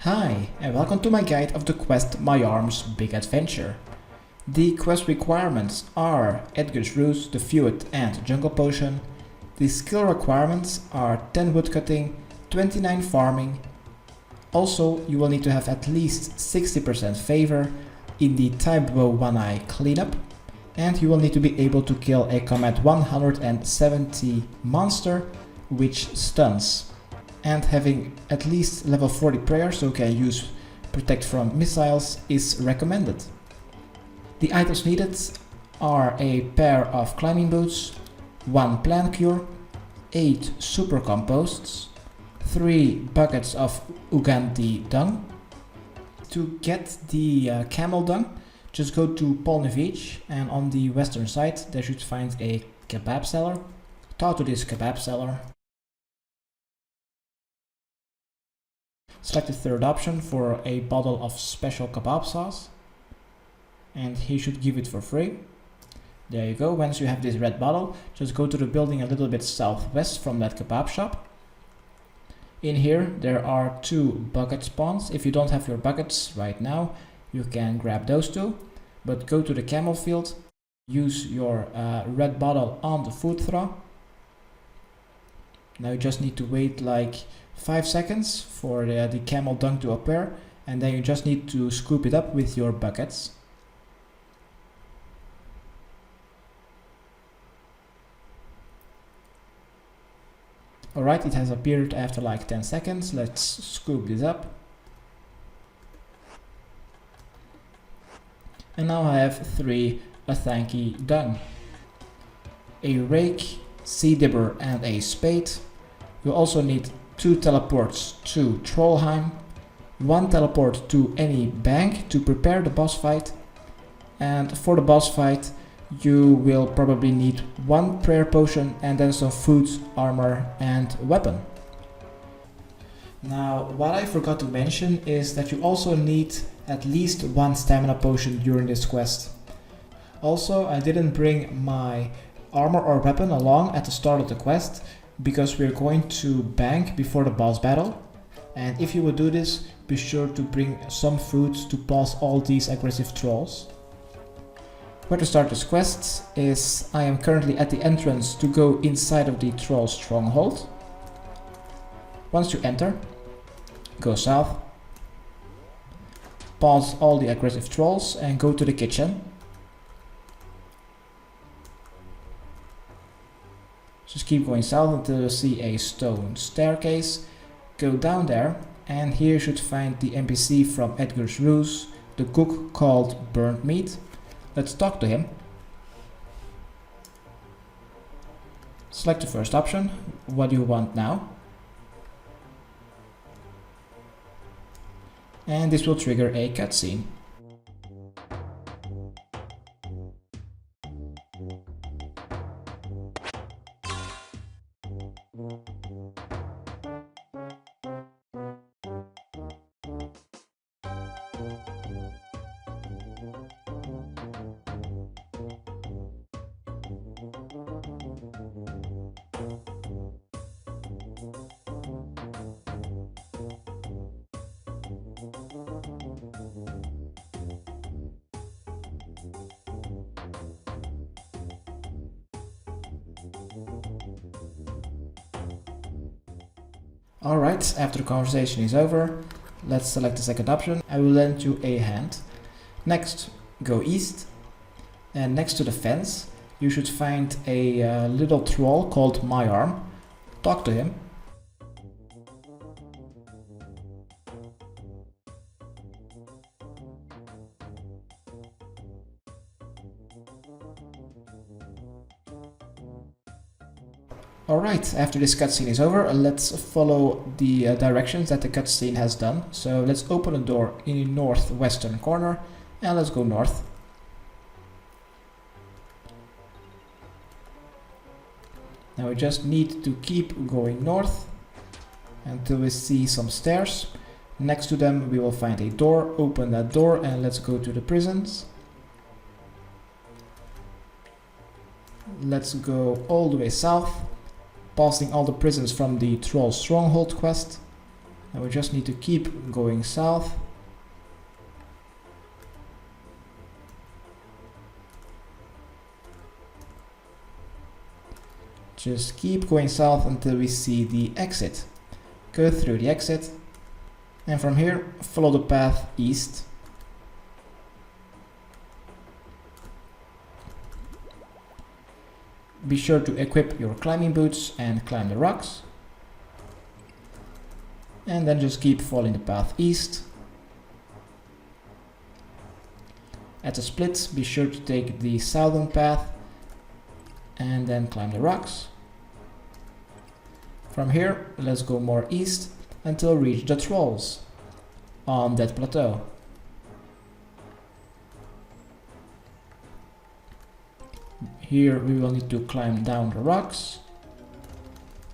Hi, and welcome to my guide of the quest My Arm's Big Adventure. The quest requirements are Edgar's Ruse, the Fewed and Jungle Potion. The skill requirements are 10 woodcutting, 29 farming. Also, you will need to have at least 60% favor in the Type Bow One Eye cleanup, and you will need to be able to kill a combat 170 monster which stuns. And having at least level 40 prayer, so you can use protect from missiles, is recommended. The items needed are a pair of climbing boots, 1 plant cure, 8 supercomposts, 3 buckets of Uganti dung. To get the camel dung, just go to Polnevich, and on the western side there should find a kebab seller. Talk to this kebab seller. Select the third option for a bottle of special kebab sauce, and he should give it for free. There you go. Once you have this red bottle, just go to the building a little bit southwest from that kebab shop. In here there are 2 bucket spawns. If you don't have your buckets right now, you can grab those 2, but go to the camel field, use your red bottle on the food throw. Now you just need to wait like 5 seconds for the camel dung to appear, and then you just need to scoop it up with your buckets. Alright, it has appeared after like 10 seconds. Let's scoop this up. And now I have 3 Athanki dung, a rake, dibber and a spade. You also need 2 teleports to Trollheim, 1 teleport to any bank to prepare the boss fight, and for the boss fight you will probably need 1 prayer potion and then some food, armor and weapon. Now, what I forgot to mention is that you also need at least 1 stamina potion during this quest. Also, I didn't bring my armor or weapon along at the start of the quest because we're going to bank before the boss battle, and if you would do this, be sure to bring some food to pause all these aggressive trolls. Where to start this quest is I am currently at the entrance to go inside of the troll stronghold. Once you enter, go south, pause all the aggressive trolls and go to the kitchen. Just keep going south until you see a stone staircase. Go down there, and here you should find the NPC from Edgar's Ruse, the cook called Burnt Meat. Let's talk to him. Select the first option. What do you want now? And this will trigger a cutscene. Alright, after the conversation is over, let's select the second option. I will lend you a hand. Next, go east, and next to the fence you should find a little troll called My Arm. Talk to him. Alright, after this cutscene is over, let's follow the directions that the cutscene has done. So let's open a door in the northwestern corner and let's go north. Now we just need to keep going north until we see some stairs. Next to them we will find a door. Open that door and let's go to the prisons. Let's go all the way south, passing all the prisons from the Troll Stronghold quest. And we just need to keep going south. Just keep going south until we see the exit. Go through the exit, and from here follow the path east. Be sure to equip your climbing boots and climb the rocks. And then just keep following the path east. At the split, be sure to take the southern path and then climb the rocks. From here, let's go more east until we reach the trolls on that plateau. Here we will need to climb down the rocks.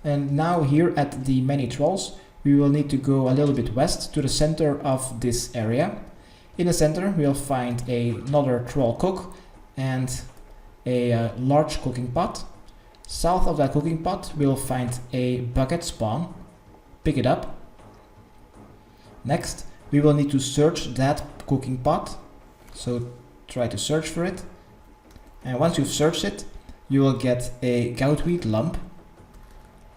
And now here at the many trolls, we will need to go a little bit west to the center of this area. In the center we'll find another troll cook and a large cooking pot. South of that cooking pot we'll find a bucket spawn. Pick it up. Next we will need to search that cooking pot, so try to search for it. And once you've searched it, you will get a goutweed lump.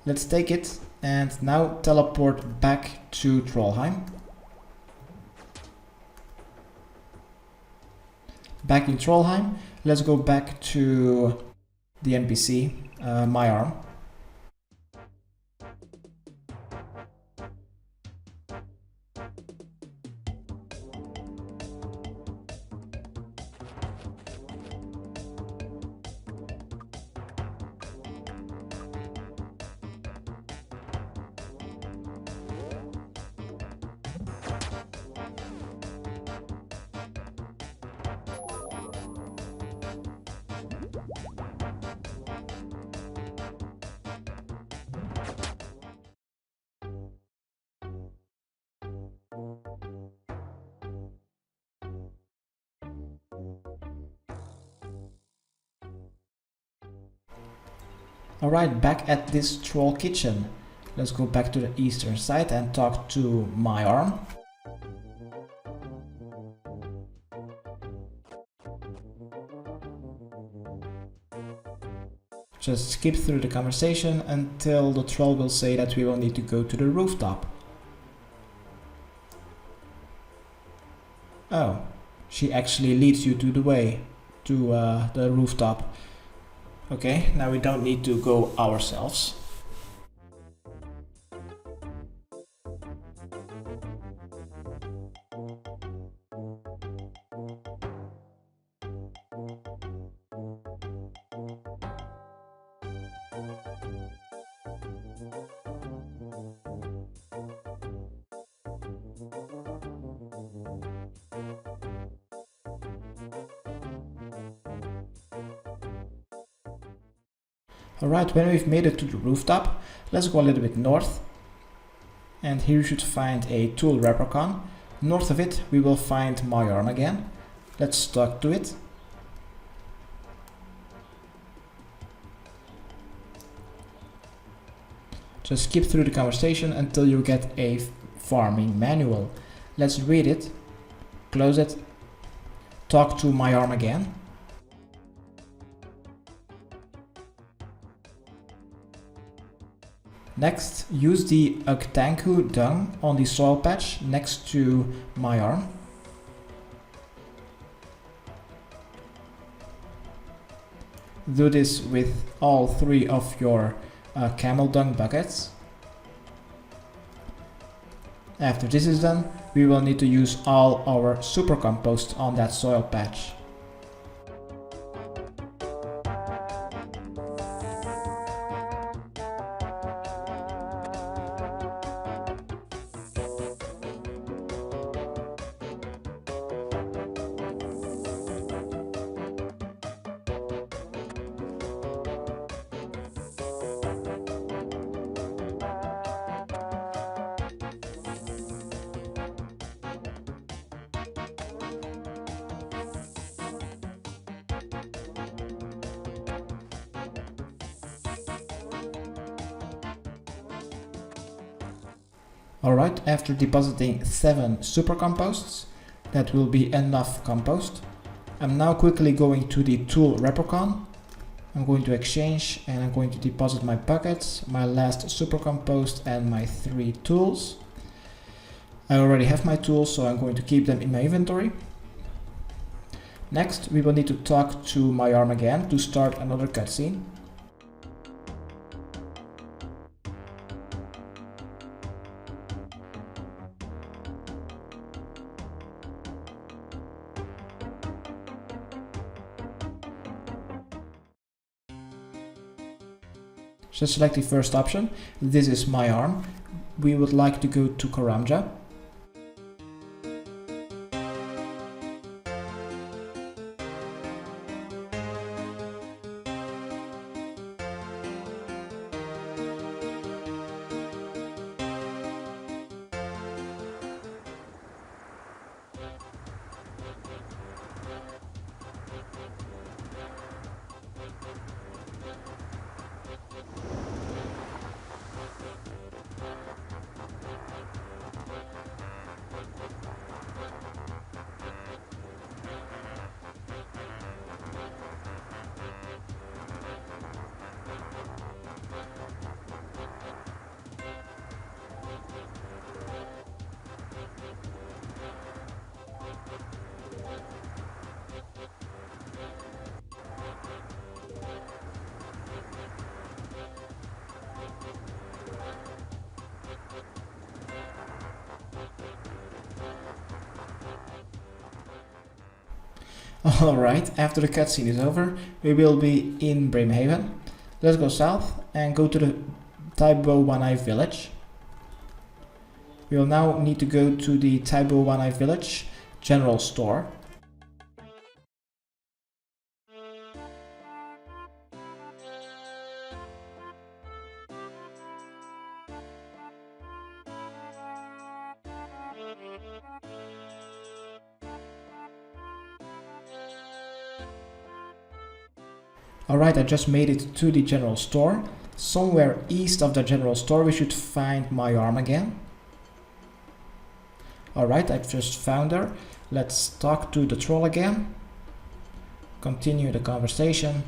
Let's take it and now teleport back to Trollheim. Back in Trollheim, let's go back to the NPC, my arm. Alright, back at this troll kitchen. Let's go back to the eastern side and talk to my arm. Just skip through the conversation until the troll will say that we will need to go to the rooftop. Oh, she actually leads you to the way to the rooftop. Okay, now we don't need to go ourselves. Alright, when we've made it to the rooftop, let's go a little bit north. And here you should find a tool replicon. North of it, we will find my arm again. Let's talk to it. Just skip through the conversation until you get a farming manual. Let's read it, close it, talk to my arm again. Next, use the Uktanku dung on the soil patch next to my arm. Do this with all 3 of your camel dung buckets. After this is done, we will need to use all our supercompost on that soil patch. Alright, after depositing 7 supercomposts, that will be enough compost. I'm now quickly going to the tool replicon. I'm going to exchange and I'm going to deposit my buckets, my last supercompost and my 3 tools. I already have my tools, so I'm going to keep them in my inventory. Next, we will need to talk to my arm again to start another cutscene. So select the first option. This is my arm. We would like to go to Karamja. Alright, after the cutscene is over, we will be in Bremerhaven. Let's go south and go to the Taibo village. We will now need to go to the Taibo village general store. Alright, I just made it to the general store. Somewhere east of the general store we should find my arm again. Alright, I've just found her. Let's talk to the troll again. Continue the conversation.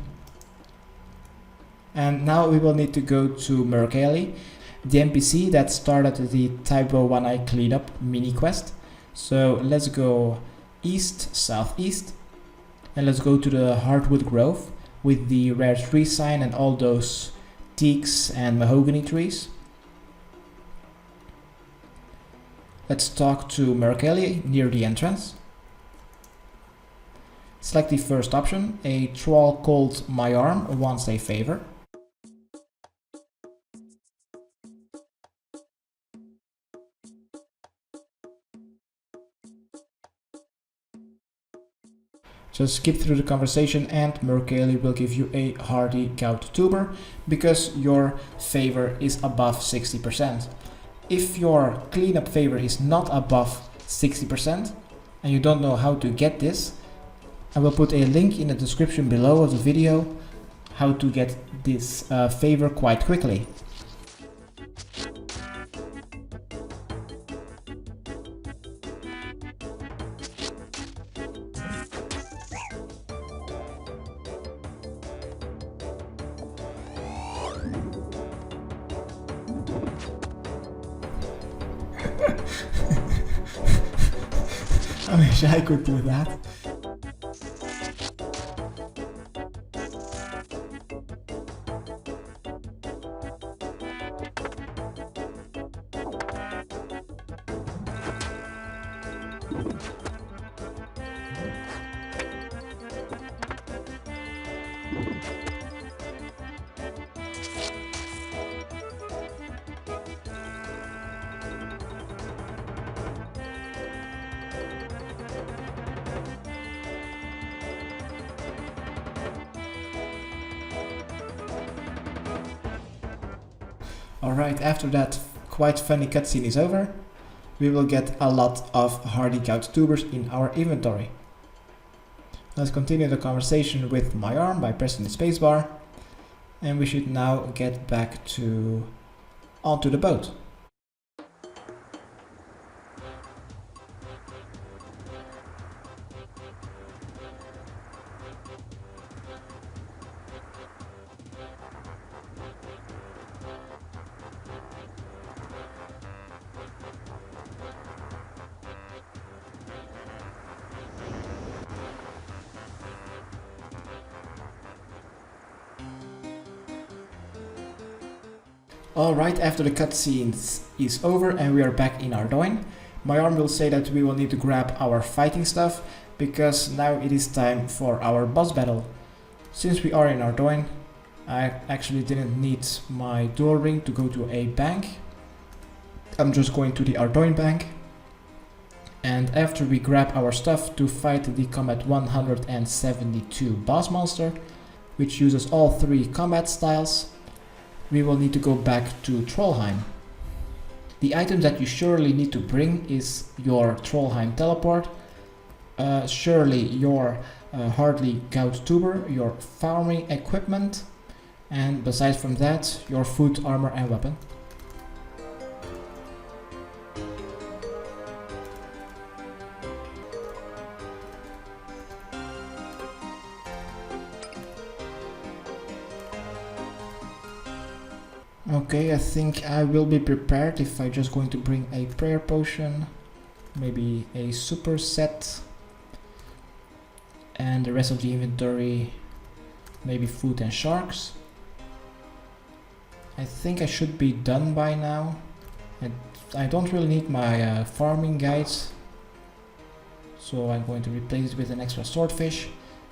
And now we will need to go to Merkeli, the NPC that started the Taibo cleanup mini quest. So let's go east, southeast, and let's go to the hardwood grove with the rare tree sign and all those teaks and mahogany trees. Let's talk to Merkeli near the entrance. Select the first option. A troll called My Arm wants a favor. Just skip through the conversation and Merkeli will give you a hardy gout tuber because your favor is above 60%. If your cleanup favor is not above 60% and you don't know how to get this, I will put a link in the description below of the video how to get this favor quite quickly. I wish I could do that. Alright, after that quite funny cutscene is over, we will get a lot of hardy gout tubers in our inventory. Let's continue the conversation with my arm by pressing the spacebar, and we should now get back onto the boat. Alright, after the cutscene is over and we are back in Ardoin, my arm will say that we will need to grab our fighting stuff, because now it is time for our boss battle. Since we are in Ardoin, I actually didn't need my dual ring to go to a bank. I'm just going to the Ardoin bank. And after we grab our stuff to fight the combat 172 boss monster, which uses all 3 combat styles, we will need to go back to Trollheim. The item that you surely need to bring is your Trollheim teleport, surely your hardly gout tuber, your farming equipment, and besides from that, your food, armor and weapon. Okay, I think I will be prepared if I'm just going to bring a prayer potion, maybe a super set, and the rest of the inventory, maybe food and sharks. I think I should be done by now. I don't really need my farming guides, so I'm going to replace it with an extra swordfish.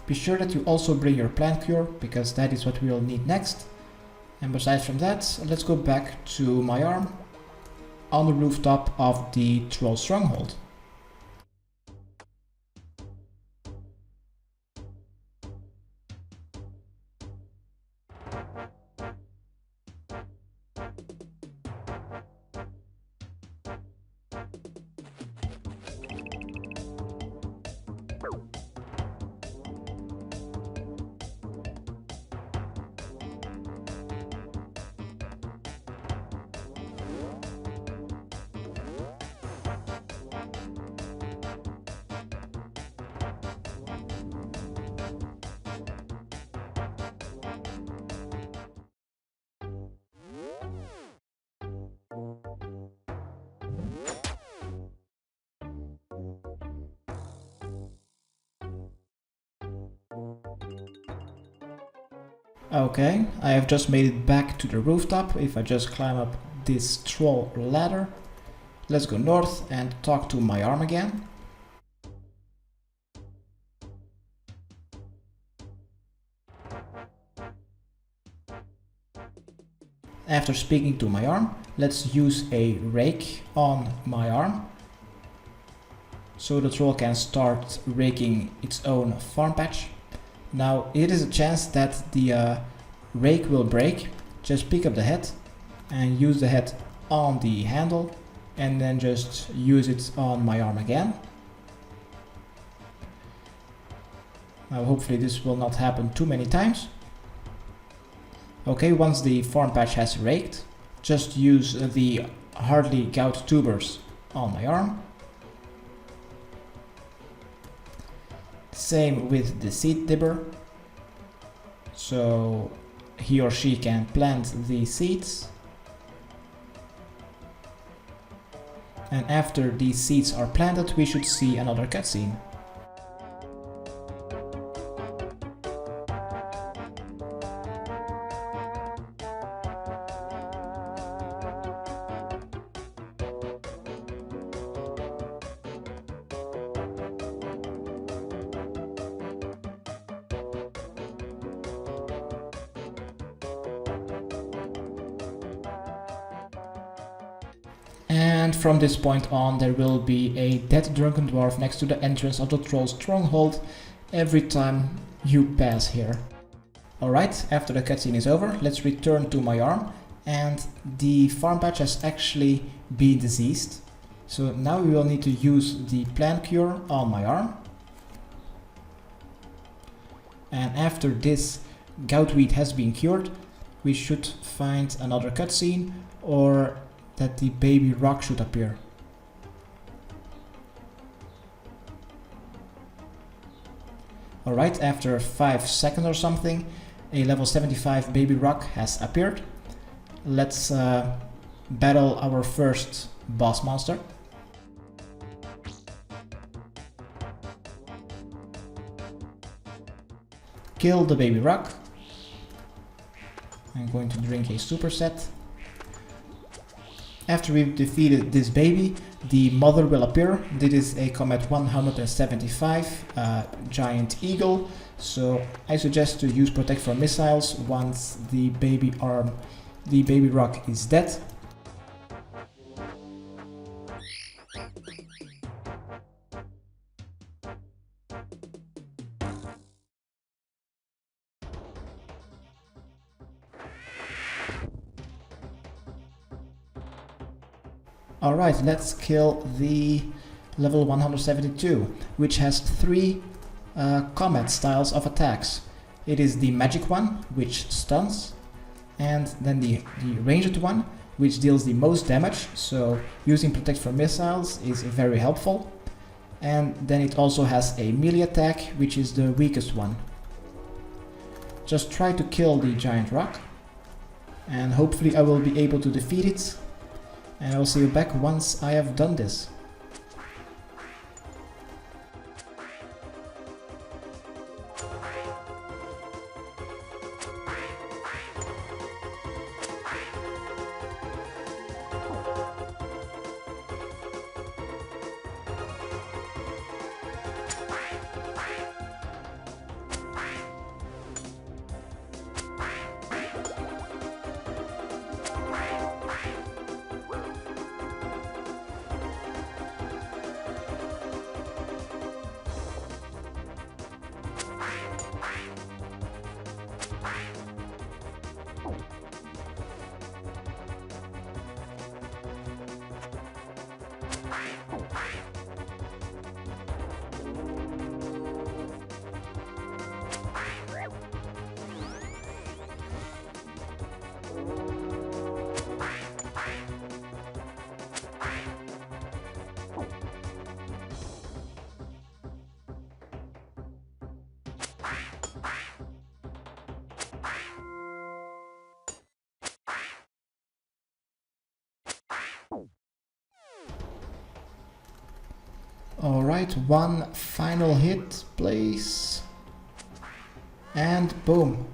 Be sure that you also bring your plant cure, because that is what we will need next. And besides from that, let's go back to my arm on the rooftop of the troll stronghold. Okay, I have just made it back to the rooftop. If I just climb up this troll ladder, let's go north and talk to my arm again. After speaking to my arm, let's use a rake on my arm, so the troll can start raking its own farm patch. Now it is a chance that the rake will break. Just pick up the head and use the head on the handle and then just use it on my arm again. Now hopefully this will not happen too many times. Okay, once the farm patch has raked, just use the hardly gout tubers on my arm. Same with the seed dibber, so he or she can plant the seeds, and after these seeds are planted we should see another cutscene. And from this point on there will be a dead drunken dwarf next to the entrance of the troll stronghold every time you pass here. Alright, after the cutscene is over, let's return to my arm, and the farm patch has actually been diseased. So now we will need to use the plant cure on my arm. And after this goutweed has been cured, we should find another cutscene, or that the baby rock should appear. Alright, after 5 seconds or something, a level 75 baby rock has appeared. Let's battle our first boss monster. Kill the baby rock. I'm going to drink a superset. After we've defeated this baby, the mother will appear. This is a Comet 175 giant eagle, so I suggest to use protect from missiles once the baby rock is dead. Alright, let's kill the level 172, which has 3 Comet styles of attacks. It is the magic one, which stuns, and then the ranged one, which deals the most damage, so using protect from missiles is very helpful. And then it also has a melee attack, which is the weakest one. Just try to kill the giant rock, and hopefully I will be able to defeat it. And I will see you back once I have done this. Alright, one final hit, please. And boom.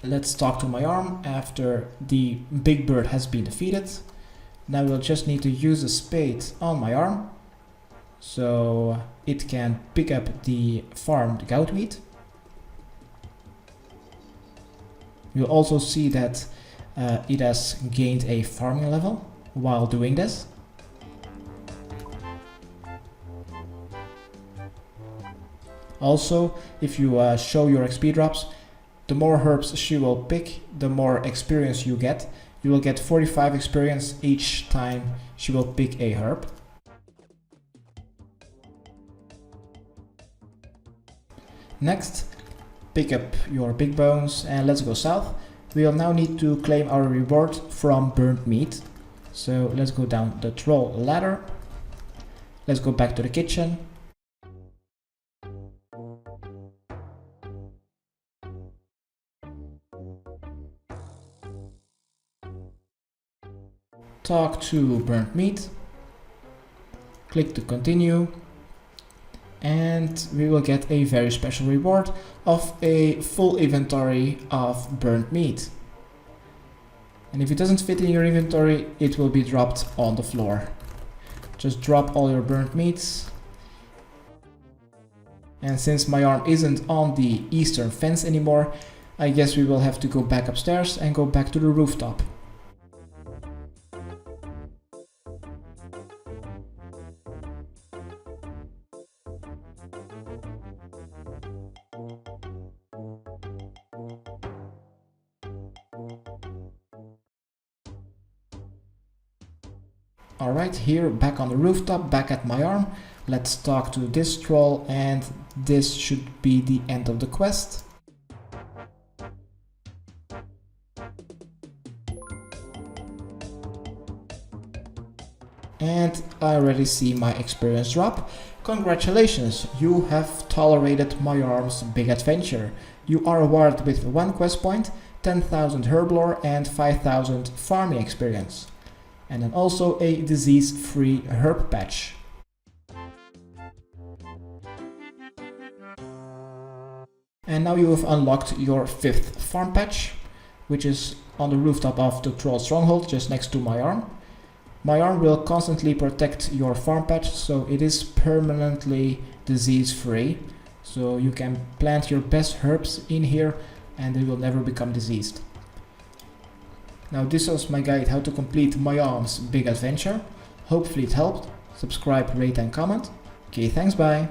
Let's talk to my arm after the big bird has been defeated. Now we'll just need to use a spade on my arm, so it can pick up the farmed goat meat. You'll also see that it has gained a farming level while doing this. Also, if you show your XP drops, the more herbs she will pick, the more experience you get. You will get 45 experience each time she will pick a herb. Next, pick up your big bones and let's go south. We will now need to claim our reward from burnt meat. So let's go down the troll ladder. Let's go back to the kitchen. Talk to burnt meat, click to continue, and we will get a very special reward of a full inventory of burnt meat. And if it doesn't fit in your inventory, it will be dropped on the floor. Just drop all your burnt meats. And since my arm isn't on the eastern fence anymore, I guess we will have to go back upstairs and go back to the rooftop. Alright, here back on the rooftop, back at my arm. Let's talk to this troll, and this should be the end of the quest. And I already see my experience drop. Congratulations, you have tolerated my arm's big adventure. You are awarded with 1 quest point, 10,000 herb lore and 5,000 farming experience. And then also a disease-free herb patch. And now you have unlocked your 5th farm patch. which is on the rooftop of the troll stronghold just next to my arm. My arm will constantly protect your farm patch, so it is permanently disease free. So you can plant your best herbs in here and they will never become diseased. Now this was my guide how to complete my arm's big adventure. Hopefully it helped. Subscribe, rate and comment. Okay, thanks, bye.